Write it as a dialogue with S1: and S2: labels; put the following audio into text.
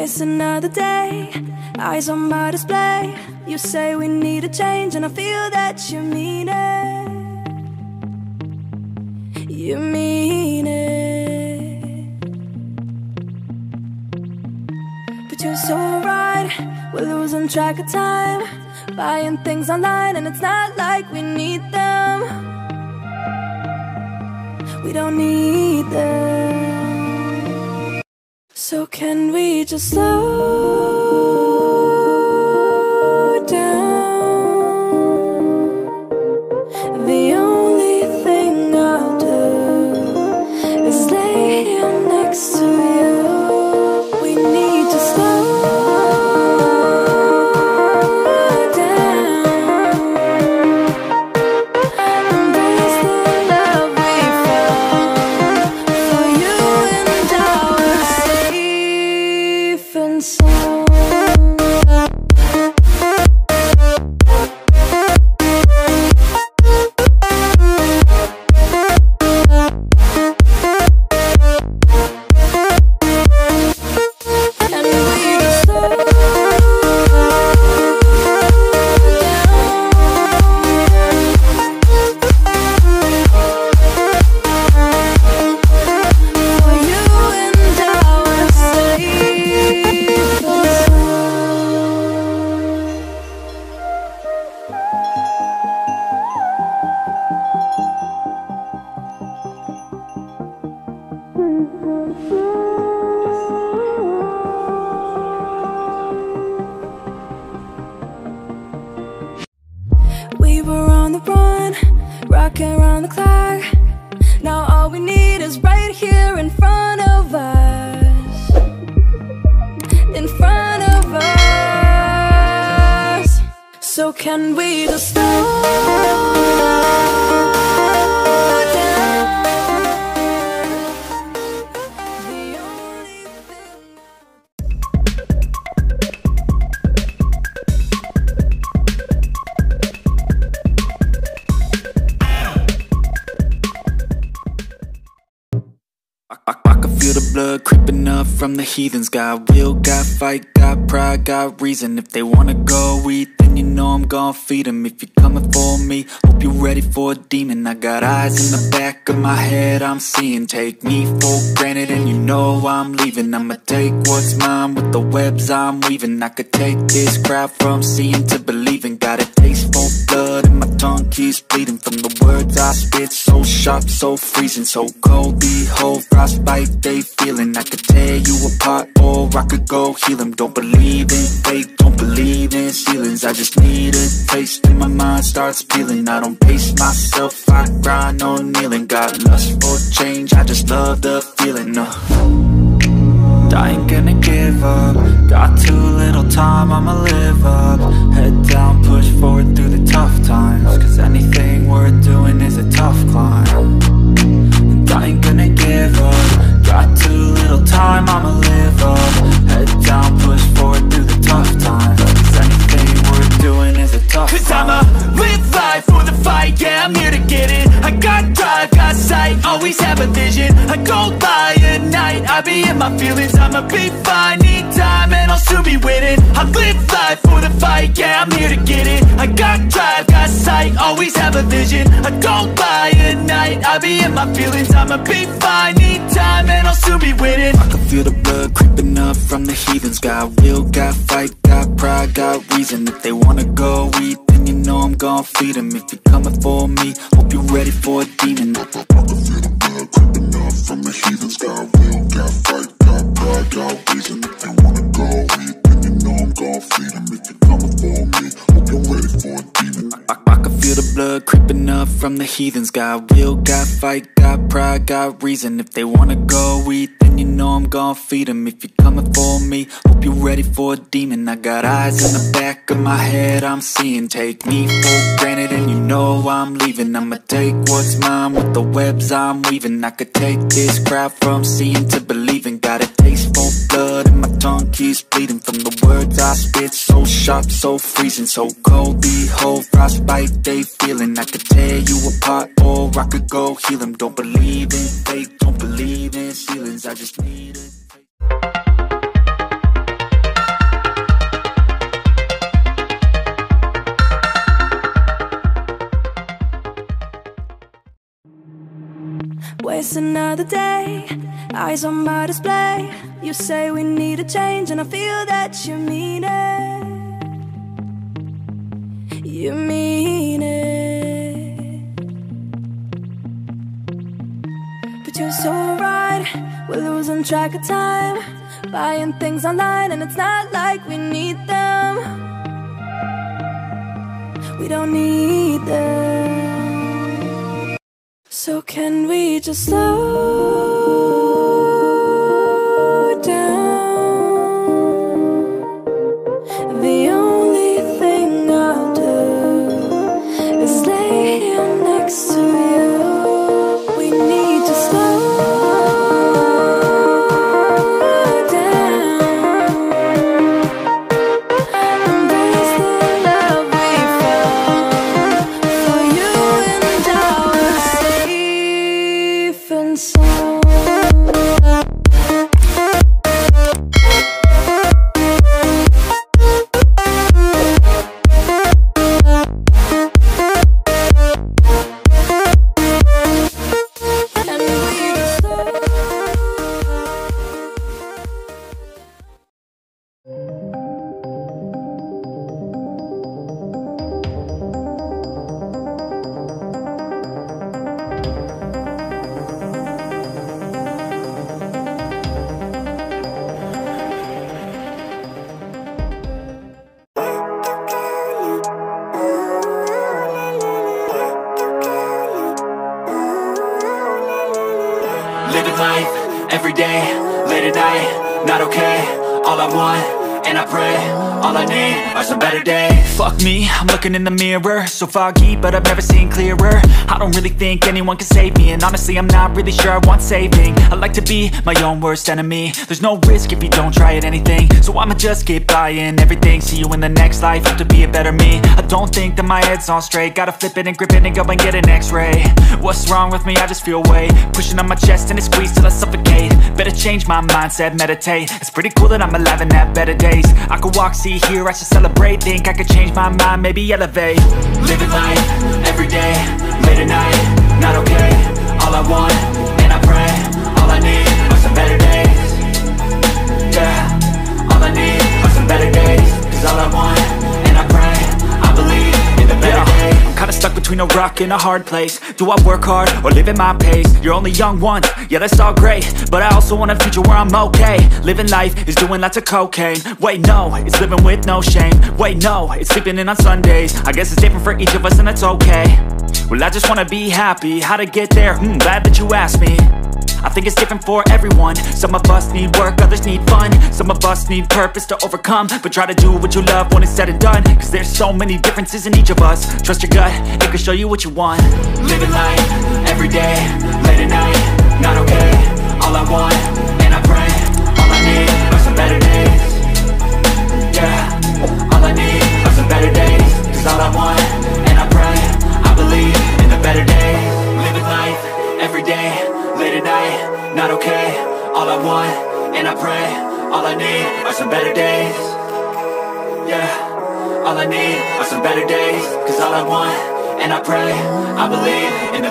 S1: waste another day, eyes on my display. You say we need a change, and I feel that you mean it. You mean it. But you're so right, we're losing track of time, buying things online and it's not like we need them. We don't need them. So can we just slow down? The only thing I'll do is lay here next to you. We need to slow down. Embrace the love we found. For you and I were safe and sound. We were on the run, rocking around the clock. Now all we need is right here in front of us. In front of us. So can we just slow down? The only thing.
S2: I can feel the blood creeping up from the heathens. Got will, got fight, got pride, got reason. If they wanna go eat, then you know I'm gon' feed them. If you're coming for me, hope you're ready for a demon. I got eyes in the back of my head, I'm seeing. Take me for granted and you know I'm leaving. I'ma take what's mine with the webs I'm weaving. I could take this crowd from seeing to believing. Got a taste for blood and my tongue keeps bleeding from the words I spit. So sharp, so freezing, so cold. Behold, frostbite they feeling. I could tear you apart or I could go heal them. Don't believe in fate, don't believe in ceilings. I just need a taste and my mind starts peeling. I don't pace myself, I grind on kneeling. Got lust for change, I just love the feeling. I ain't gonna give up. Got too little time, I'ma live up. Head down, push forward through the tough times. Cause anything worth doing is a tough climb. And I ain't gonna give up. Got too little time, I'ma live up. Head down, push forward through the tough times. Cause anything worth doing is a tough climb.
S3: Cause I'ma live life for the fight, yeah, I'm here to get it. I got drive, got sight, always have a vision. I don't lie at night, I be in my feelings. I'ma be fine, need time, and I'll soon be winning. I live life for the fight, yeah, I'm here to get it. I got drive, got sight, always have a vision. I don't lie at night, I be in my feelings. I'ma be fine, need time, and I'll soon be winning.
S2: I can feel the blood creeping up from the heathens. Got will, got fight, got pride, got reason. If they wanna go eat, then you know I'm gon' feed them. If you're coming for me, hope you're ready for a demon.
S4: I can feel the blood creeping up from the heathens. Got will, got fight, got pride, got reason. If they wanna go eat, then you know I'm gon' feed them. If you're coming for me, hope you're ready for a demon.
S2: I can feel the blood creeping up from the heathens. Got will, got fight, got pride, got reason. If they wanna go eat, then you know I'm gon' feed them. If you're coming for me, hope you're ready for a demon. I got eyes in the back of my head, I'm seeing. Take me for granted and you know I'm leaving. I'ma take what's mine with the webs I'm weaving. I could take this crowd from seeing to believing. Got a taste for blood and my tongue keeps bleeding from the words I spit. So sharp, so freezing, so cold. Behold, frostbite they feeling. I could tear you apart or I could go heal them. Don't believe in fate, don't believe in ceilings. I just need a
S1: just another day, eyes on my display. You say we need a change, and I feel that you mean it. You mean it. But you're so right, we're losing track of time, buying things online, and it's not like we need them. We don't need them. So can we just slow down? The only thing I'll do is lay here next to you. We need to slow down. Embrace the love we found. For you and I were safe and sound.
S3: Living life, every day, late at night, not okay. All I want, and I pray, all I need are some better days.
S2: Fuck me, I'm looking in the mirror, so foggy, but I've never seen clearer. I don't really think anyone can save me, and honestly I'm not really sure I want saving. I like to be my own worst enemy. There's no risk if you don't try at anything, so I'ma just keep buying everything. See you in the next life, have to be a better me. I don't think that my head's on straight, gotta flip it and grip it and go and get an x-ray. What's wrong with me? I just feel weight pushing on my chest and it squeezes till I suffocate. Better change my mindset, meditate. It's pretty cool that I'm alive and have better days. I could walk, see, hear, I should celebrate. Think I could change my mind, maybe elevate.
S3: Living life, every day, late at night, not okay. All I want, and I pray, all I need are some better days. Yeah, all I need are some better days. Cause all I want, and I pray, I believe in the better days.
S2: I'm kinda stuck between a rock and a hard place. Do I work hard or live at my pace? You're only young once, yeah that's all great, but I also want a future where I'm okay. Living life is doing lots of cocaine. Wait no, it's living with no shame. Wait no, it's sleeping in on Sundays. I guess it's different for each of us and that's okay. Well I just wanna be happy, how to get there? Glad that you asked me. I think it's different for everyone. Some of us need work, others need fun. Some of us need purpose to overcome. But try to do what you love when it's said and done, cause there's so many differences in each of us. Trust your gut, it can show you what you want.
S3: Living life, every day, late at night, not okay. All I want, and I pray, all I need are some better days. Yeah, all I need are some better days. Cause all I want, and I pray, I believe in the better days. Living life, every day, late at night, not okay. All I want, and I pray, all I need are some better days. Yeah, all I need are some better days. Cause all I want, and I pray, I believe in the